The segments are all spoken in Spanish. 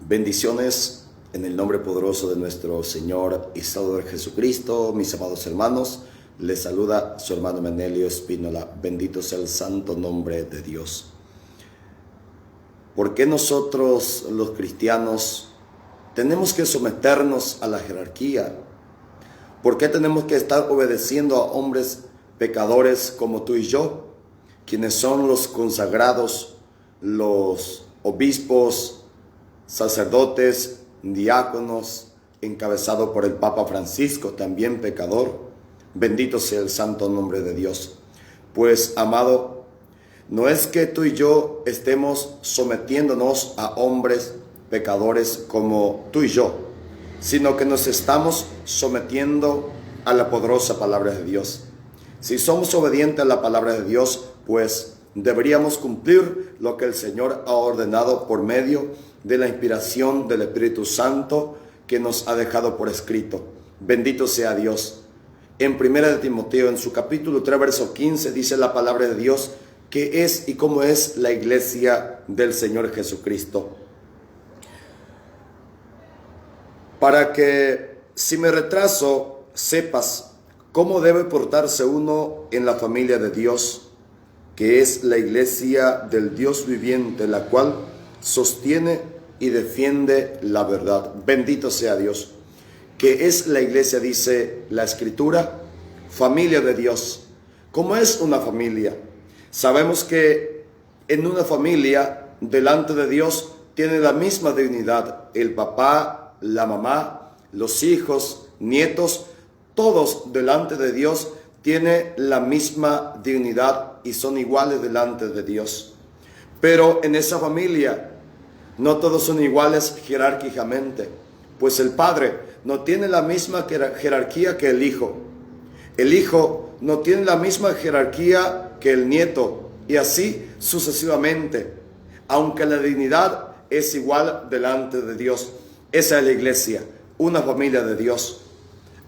Bendiciones en el nombre poderoso de nuestro Señor y Salvador Jesucristo. Mis amados hermanos, les saluda su hermano Menelio Espínola. Bendito sea el santo nombre de Dios. ¿Por qué nosotros los cristianos tenemos que someternos a la jerarquía? ¿Por qué tenemos que estar obedeciendo a hombres pecadores como tú y yo, quienes son los consagrados, los obispos, sacerdotes, diáconos, encabezado por el Papa Francisco, también pecador? Bendito sea el santo nombre de Dios. Pues, amado, no es que tú y yo estemos sometiéndonos a hombres pecadores como tú y yo, sino que nos estamos sometiendo a la poderosa palabra de Dios. Si somos obedientes a la palabra de Dios, pues deberíamos cumplir lo que el Señor ha ordenado por medio de la inspiración del Espíritu Santo que nos ha dejado por escrito. Bendito sea Dios. En 1 Timoteo, en su capítulo 3, verso 15, dice la palabra de Dios qué es y cómo es la iglesia del Señor Jesucristo. Para que, si me retraso, sepas cómo debe portarse uno en la familia de Dios, que es la iglesia del Dios viviente, la cual sostiene y defiende la verdad. Bendito sea Dios. ¿Qué es la iglesia? Dice la Escritura, familia de Dios. ¿Cómo es una familia? Sabemos que en una familia, delante de Dios, tiene la misma dignidad. El papá, la mamá, los hijos, nietos, todos delante de Dios tienen la misma dignidad y son iguales delante de Dios. Pero en esa familia no todos son iguales jerárquicamente, pues el padre no tiene la misma jerarquía que el hijo no tiene la misma jerarquía que el nieto, y así sucesivamente, aunque la dignidad es igual delante de Dios. Esa es la iglesia, una familia de Dios.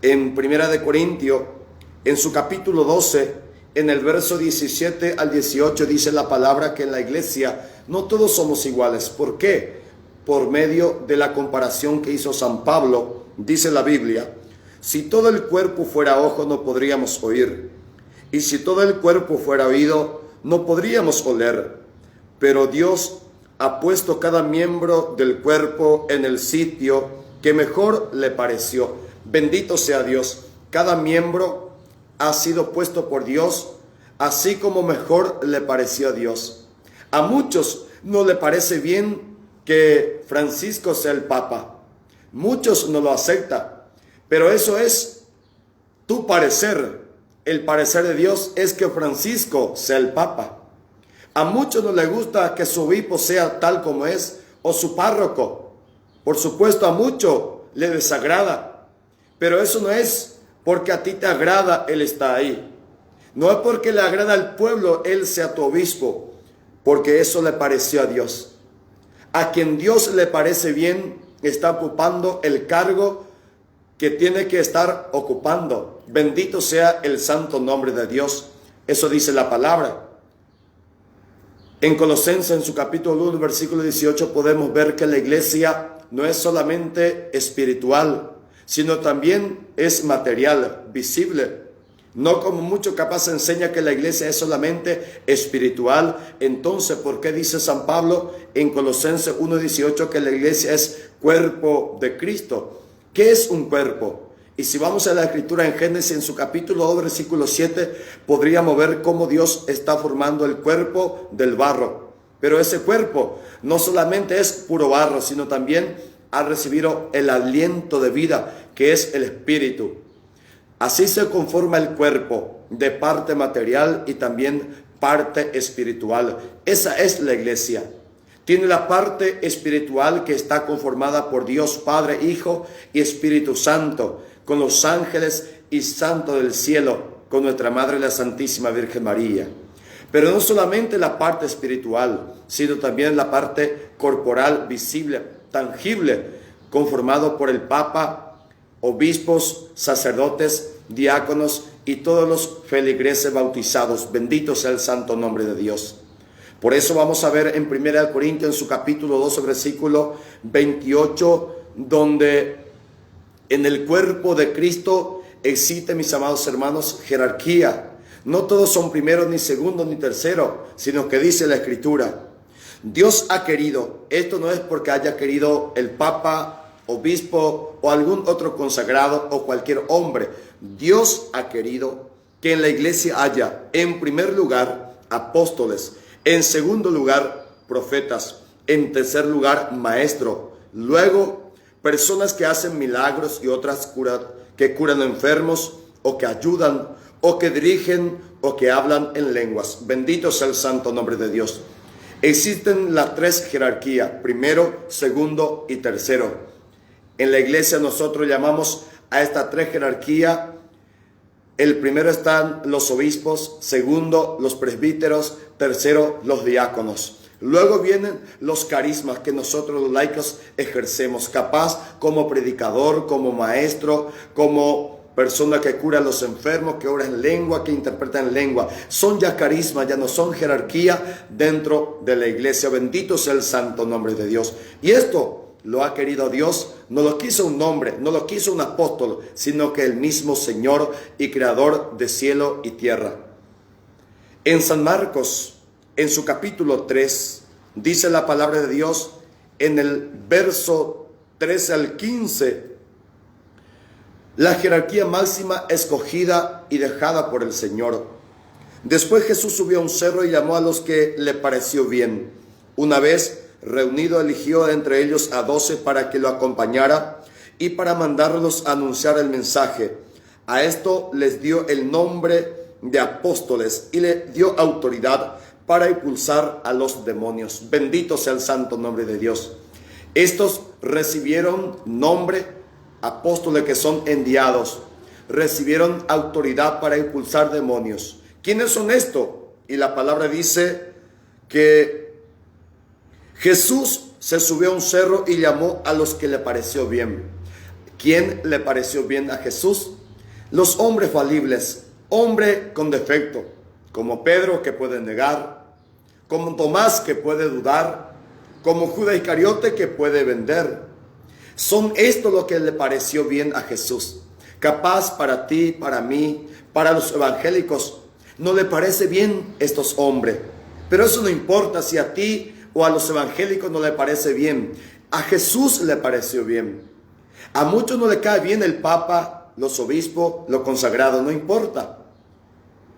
En 1 Corintios, en su capítulo 12, en el verso 17 al 18, dice la palabra que en la iglesia no todos somos iguales. ¿Por qué? Por medio de la comparación que hizo San Pablo, dice la Biblia: si todo el cuerpo fuera ojo, no podríamos oír, y si todo el cuerpo fuera oído, no podríamos oler. Pero Dios ha puesto cada miembro del cuerpo en el sitio que mejor le pareció. Bendito sea Dios. Cada miembro ha sido puesto por Dios, así como mejor le pareció a Dios. A muchos no le parece bien que Francisco sea el Papa. Muchos no lo aceptan, pero eso es tu parecer. El parecer de Dios es que Francisco sea el Papa. A muchos no les gusta que su obispo sea tal como es, o su párroco. Por supuesto, a muchos le desagrada, pero eso no es porque a ti te agrada él está ahí. No es porque le agrada al pueblo él sea tu obispo, porque eso le pareció a Dios. A quien Dios le parece bien está ocupando el cargo que tiene que estar ocupando. Bendito sea el santo nombre de Dios. Eso dice la palabra. En Colosenses, en su capítulo 1, versículo 18, podemos ver que la iglesia no es solamente espiritual, sino también es material, visible. No como mucho capaz enseña que la iglesia es solamente espiritual. Entonces, ¿por qué dice San Pablo en Colosenses 1:18 que la iglesia es cuerpo de Cristo? ¿Qué es un cuerpo? Y si vamos a la escritura en Génesis, en su capítulo 2, versículo 7, podríamos ver cómo Dios está formando el cuerpo del barro. Pero ese cuerpo no solamente es puro barro, sino también ha recibido el aliento de vida, que es el espíritu. Así se conforma el cuerpo, de parte material y también parte espiritual. Esa es la iglesia. Tiene la parte espiritual que está conformada por Dios Padre, Hijo y Espíritu Santo, con los ángeles y santos del cielo, con nuestra Madre la Santísima Virgen María. Pero no solamente la parte espiritual, sino también la parte corporal, visible, tangible, conformado por el Papa, obispos, sacerdotes, diáconos y todos los feligreses bautizados. Bendito sea el santo nombre de Dios. Por eso vamos a ver en 1 Corintios, en su capítulo 12, versículo 28, donde en el cuerpo de Cristo existe, mis amados hermanos, jerarquía. No todos son primeros, ni segundos, ni terceros, sino que dice la Escritura: Dios ha querido. Esto no es porque haya querido el Papa, obispo o algún otro consagrado o cualquier hombre. Dios ha querido que en la iglesia haya, en primer lugar, apóstoles, en segundo lugar, profetas, en tercer lugar, maestros, luego personas que hacen milagros y otras que curan enfermos, o que ayudan, o que dirigen, o que hablan en lenguas. Bendito sea el santo nombre de Dios. Existen las tres jerarquías: primero, segundo y tercero. En la iglesia nosotros llamamos a estas tres jerarquías. El primero están los obispos, segundo los presbíteros, tercero los diáconos. Luego vienen los carismas que nosotros los laicos ejercemos, capaz como predicador, como maestro, como persona que cura a los enfermos, que ora en lengua, que interpreta en lengua. Son ya carismas, ya no son jerarquía dentro de la iglesia. Bendito sea el santo nombre de Dios. Y esto lo ha querido Dios, no lo quiso un hombre, no lo quiso un apóstol, sino que el mismo Señor y Creador de cielo y tierra. En San Marcos, en su capítulo 3, dice la palabra de Dios en el verso 13 al 15, la jerarquía máxima escogida y dejada por el Señor. Después Jesús subió a un cerro y llamó a los que le pareció bien. Una vez reunido, eligió entre ellos a 12 para que lo acompañara y para mandarlos a anunciar el mensaje. A esto les dio el nombre de apóstoles y le dio autoridad para expulsar a los demonios. Bendito sea el santo nombre de Dios. Estos recibieron nombre, apóstoles, que son enviados. Recibieron autoridad para expulsar demonios. ¿Quiénes son estos? Y la palabra dice que Jesús se subió a un cerro y llamó a los que le pareció bien. ¿Quién le pareció bien a Jesús? Los hombres falibles, hombre con defecto, como Pedro, que puede negar, como Tomás, que puede dudar, como Judas Iscariote, que puede vender. Son esto lo que le pareció bien a Jesús. Capaz para ti, para mí, para los evangélicos, no le parece bien estos hombres. Pero eso no importa si a ti o a los evangélicos no le parece bien. A Jesús le pareció bien. A muchos no le cae bien el Papa, los obispos, los consagrados, no importa.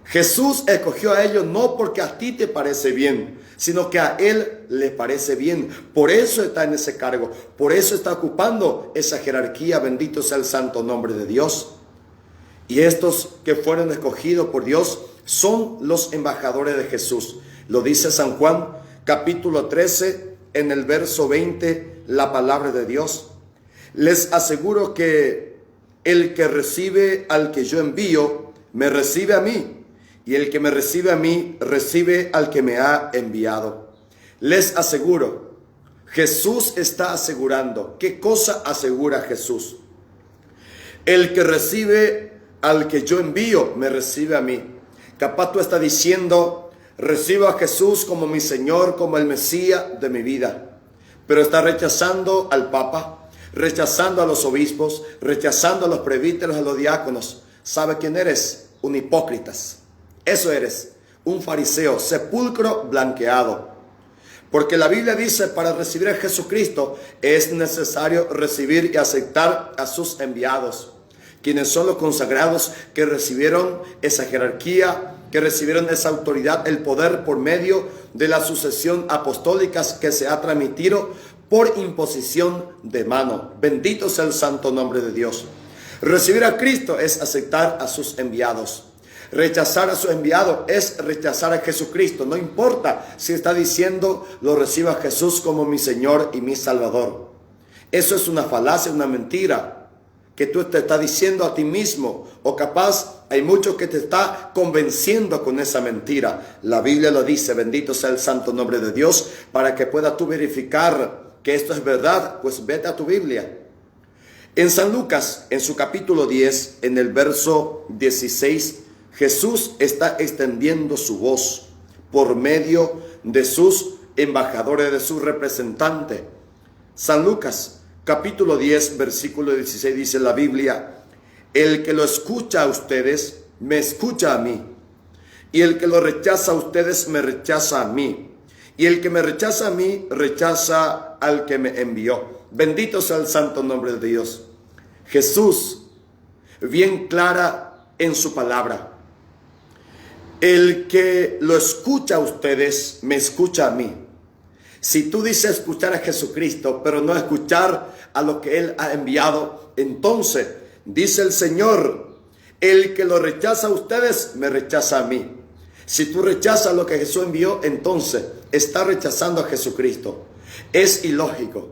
Jesús escogió a ellos no porque a ti te parece bien, sino que a Él le parece bien. Por eso está en ese cargo, por eso está ocupando esa jerarquía. Bendito sea el santo nombre de Dios. Y estos que fueron escogidos por Dios son los embajadores de Jesús. Lo dice San Juan, capítulo 13, en el verso 20, la palabra de Dios. Les aseguro que el que recibe al que yo envío, me recibe a mí. Y el que me recibe a mí, recibe al que me ha enviado. Les aseguro, Jesús está asegurando. ¿Qué cosa asegura Jesús? El que recibe al que yo envío, me recibe a mí. Capaz tú estás diciendo, recibo a Jesús como mi Señor, como el Mesías de mi vida. Pero está rechazando al Papa, rechazando a los obispos, rechazando a los presbíteros, a los diáconos. ¿Sabe quién eres? Un hipócrita. Eso eres, un fariseo, sepulcro blanqueado. Porque la Biblia dice, para recibir a Jesucristo es necesario recibir y aceptar a sus enviados. Quienes son los consagrados que recibieron esa jerarquía, que recibieron esa autoridad, el poder por medio de la sucesión apostólica que se ha transmitido por imposición de mano. Bendito sea el santo nombre de Dios. Recibir a Cristo es aceptar a sus enviados. Rechazar a su enviado es rechazar a Jesucristo. No importa si está diciendo, lo recibo a Jesús como mi Señor y mi Salvador. Eso es una falacia, una mentira que tú te estás diciendo a ti mismo. O capaz hay muchos que te está convenciendo con esa mentira. La Biblia lo dice, bendito sea el santo nombre de Dios, para que puedas tú verificar que esto es verdad. Pues vete a tu Biblia. En San Lucas, en su capítulo 10, en el verso 16, Jesús está extendiendo su voz por medio de sus embajadores, de sus representantes. San Lucas, capítulo 10, versículo 16, dice la Biblia: el que lo escucha a ustedes, me escucha a mí. Y el que lo rechaza a ustedes, me rechaza a mí. Y el que me rechaza a mí, rechaza al que me envió. Bendito sea el santo nombre de Dios. Jesús, bien clara en su palabra: el que lo escucha a ustedes, me escucha a mí. Si tú dices escuchar a Jesucristo, pero no escuchar a lo que Él ha enviado, entonces, dice el Señor, el que lo rechaza a ustedes, me rechaza a mí. Si tú rechazas lo que Jesús envió, entonces está rechazando a Jesucristo. Es ilógico,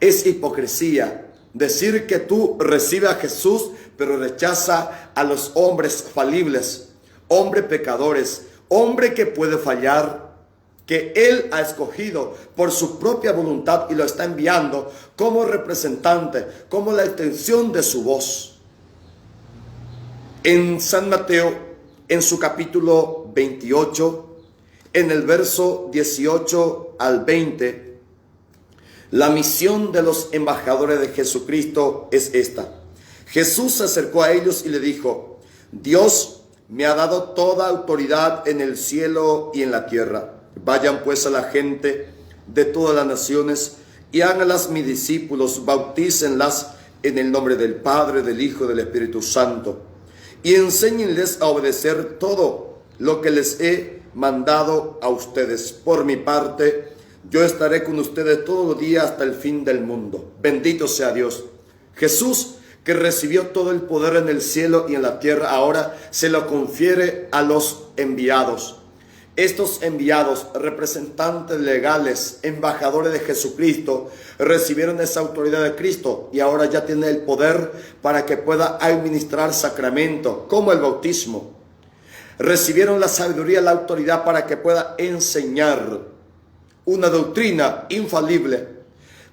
es hipocresía decir que tú recibes a Jesús, pero rechaza a los hombres falibles, hombres pecadores, hombre que puede fallar, que Él ha escogido por su propia voluntad y lo está enviando como representante, como la extensión de su voz. En San Mateo, en su capítulo 28, en el verso 18 al 20, la misión de los embajadores de Jesucristo es esta. Jesús se acercó a ellos y le dijo: Dios me ha dado toda autoridad en el cielo y en la tierra. Vayan pues a la gente de todas las naciones y háganlas mis discípulos, bautícenlas en el nombre del Padre, del Hijo y del Espíritu Santo, y enséñenles a obedecer todo lo que les he mandado a ustedes. Por mi parte, yo estaré con ustedes todos los días hasta el fin del mundo. Bendito sea Dios. Jesús, que recibió todo el poder en el cielo y en la tierra, ahora se lo confiere a los enviados. Estos enviados, representantes legales, embajadores de Jesucristo, recibieron esa autoridad de Cristo y ahora ya tienen el poder para que pueda administrar sacramento, como el bautismo. Recibieron la sabiduría, la autoridad para que pueda enseñar una doctrina infalible.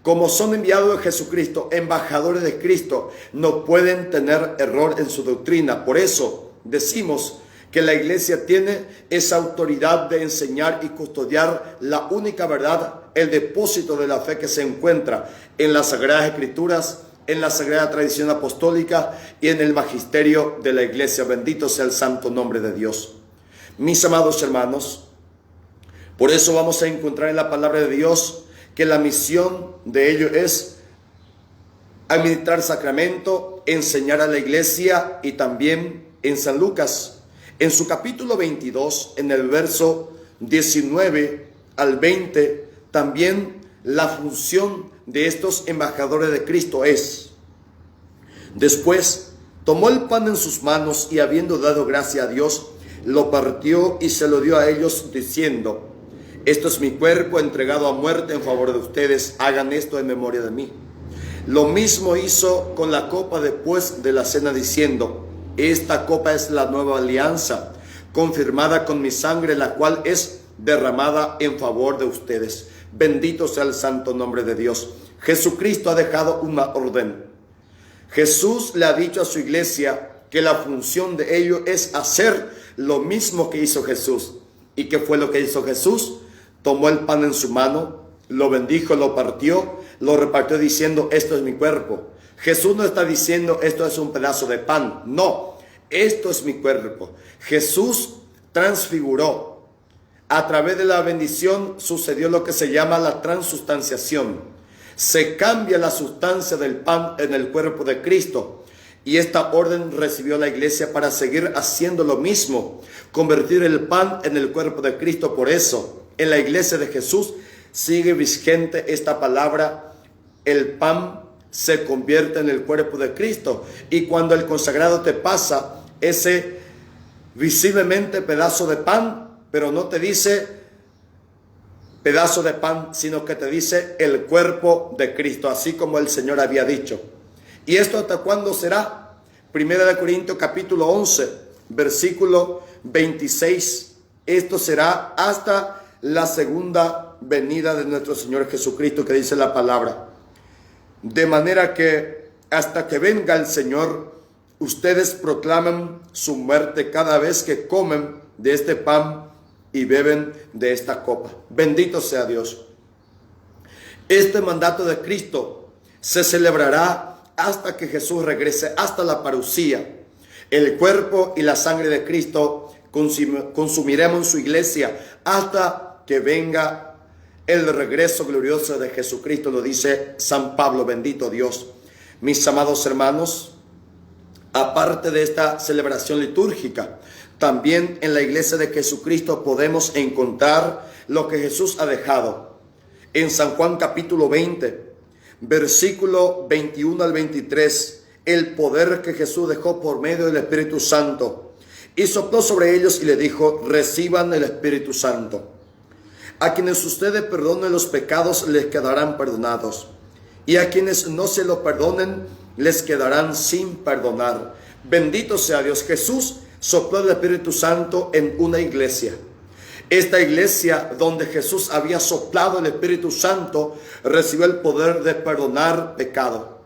Como son enviados de Jesucristo, embajadores de Cristo, no pueden tener error en su doctrina. Por eso decimos que la iglesia tiene esa autoridad de enseñar y custodiar la única verdad, el depósito de la fe que se encuentra en las Sagradas Escrituras, en la Sagrada Tradición Apostólica y en el magisterio de la iglesia. Bendito sea el santo nombre de Dios. Mis amados hermanos, por eso vamos a encontrar en la palabra de Dios que la misión de ellos es administrar sacramento, enseñar a la iglesia, y también en San Lucas, en su capítulo 22, en el verso 19 al 20, también la función de estos embajadores de Cristo es: después tomó el pan en sus manos y, habiendo dado gracia a Dios, lo partió y se lo dio a ellos, diciendo: esto es mi cuerpo entregado a muerte en favor de ustedes, hagan esto en memoria de mí. Lo mismo hizo con la copa después de la cena, diciendo: esta copa es la nueva alianza, confirmada con mi sangre, la cual es derramada en favor de ustedes. Bendito sea el santo nombre de Dios. Jesucristo ha dejado una orden. Jesús le ha dicho a su iglesia que la función de ellos es hacer lo mismo que hizo Jesús. ¿Y qué fue lo que hizo Jesús? Tomó el pan en su mano, lo bendijo, lo partió, lo repartió diciendo: esto es mi cuerpo. Jesús no está diciendo esto es un pedazo de pan. No, esto es mi cuerpo. Jesús transfiguró. A través de la bendición sucedió lo que se llama la transustanciación. Se cambia la sustancia del pan en el cuerpo de Cristo. Y esta orden recibió la iglesia para seguir haciendo lo mismo, convertir el pan en el cuerpo de Cristo. Por eso, en la iglesia de Jesús sigue vigente esta palabra: el pan se convierte en el cuerpo de Cristo. Y cuando el consagrado te pasa ese visiblemente pedazo de pan, pero no te dice pedazo de pan, sino que te dice el cuerpo de Cristo, así como el Señor había dicho. ¿Y esto hasta cuándo será? Primera de Corintios capítulo 11, versículo 26. Esto será hasta la segunda venida de nuestro Señor Jesucristo, que dice la palabra: de manera que hasta que venga el Señor, ustedes proclaman su muerte cada vez que comen de este pan y beben de esta copa. Bendito sea Dios. Este mandato de Cristo se celebrará hasta que Jesús regrese, hasta la parucía. El cuerpo y la sangre de Cristo consumiremos en su iglesia hasta que venga el regreso glorioso de Jesucristo, lo dice San Pablo. Bendito Dios. Mis amados hermanos, aparte de esta celebración litúrgica, también en la iglesia de Jesucristo podemos encontrar lo que Jesús ha dejado. En San Juan capítulo 20, versículo 21 al 23, el poder que Jesús dejó por medio del Espíritu Santo. Y sopló sobre ellos y le dijo: reciban el Espíritu Santo. A quienes ustedes perdonen los pecados les quedarán perdonados, y a quienes no se lo perdonen les quedarán sin perdonar. Bendito sea Dios. Jesús sopló el Espíritu Santo en una iglesia. Esta iglesia donde Jesús había soplado el Espíritu Santo recibió el poder de perdonar pecado.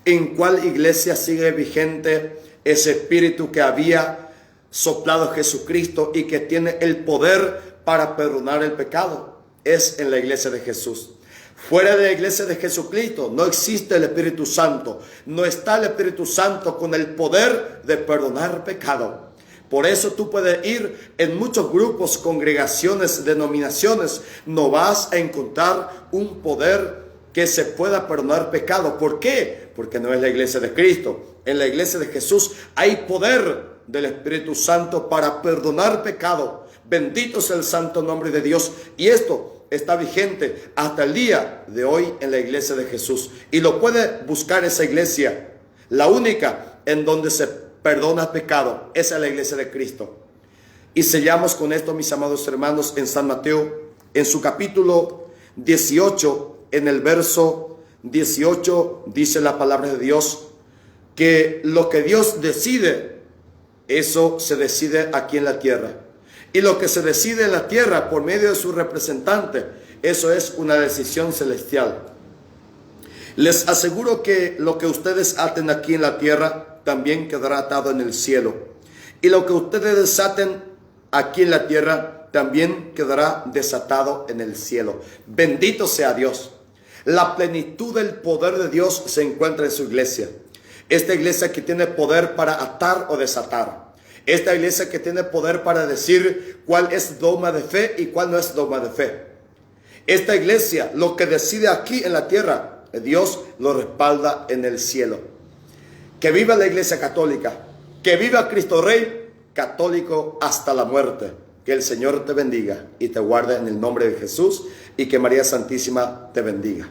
¿En cuál iglesia sigue vigente ese Espíritu que había soplado Jesucristo y que tiene el poder para perdonar el pecado? Es en la iglesia de Jesús. Fuera de la iglesia de Jesucristo no existe el Espíritu Santo. No está el Espíritu Santo con el poder de perdonar pecado. Por eso tú puedes ir en muchos grupos, congregaciones, denominaciones. No vas a encontrar un poder que se pueda perdonar pecado. ¿Por qué? Porque no es la iglesia de Cristo. En la iglesia de Jesús hay poder del Espíritu Santo para perdonar pecado. Bendito sea el santo nombre de Dios. Y esto está vigente hasta el día de hoy en la iglesia de Jesús. Y lo puede buscar esa iglesia. La única en donde se perdona pecado, esa es la iglesia de Cristo. Y sellamos con esto, mis amados hermanos, en San Mateo, en su capítulo 18, en el verso 18, dice la palabra de Dios, que lo que Dios decide, eso se decide aquí en la tierra. Y lo que se decide en la tierra por medio de su representante, eso es una decisión celestial. Les aseguro que lo que ustedes aten aquí en la tierra también quedará atado en el cielo. Y lo que ustedes desaten aquí en la tierra también quedará desatado en el cielo. Bendito sea Dios. La plenitud del poder de Dios se encuentra en su iglesia. Esta iglesia que tiene poder para atar o desatar. Esta iglesia que tiene poder para decir cuál es dogma de fe y cuál no es dogma de fe. Esta iglesia, lo que decide aquí en la tierra, Dios lo respalda en el cielo. Que viva la iglesia católica, que viva Cristo Rey, católico hasta la muerte. Que el Señor te bendiga y te guarde en el nombre de Jesús, y que María Santísima te bendiga.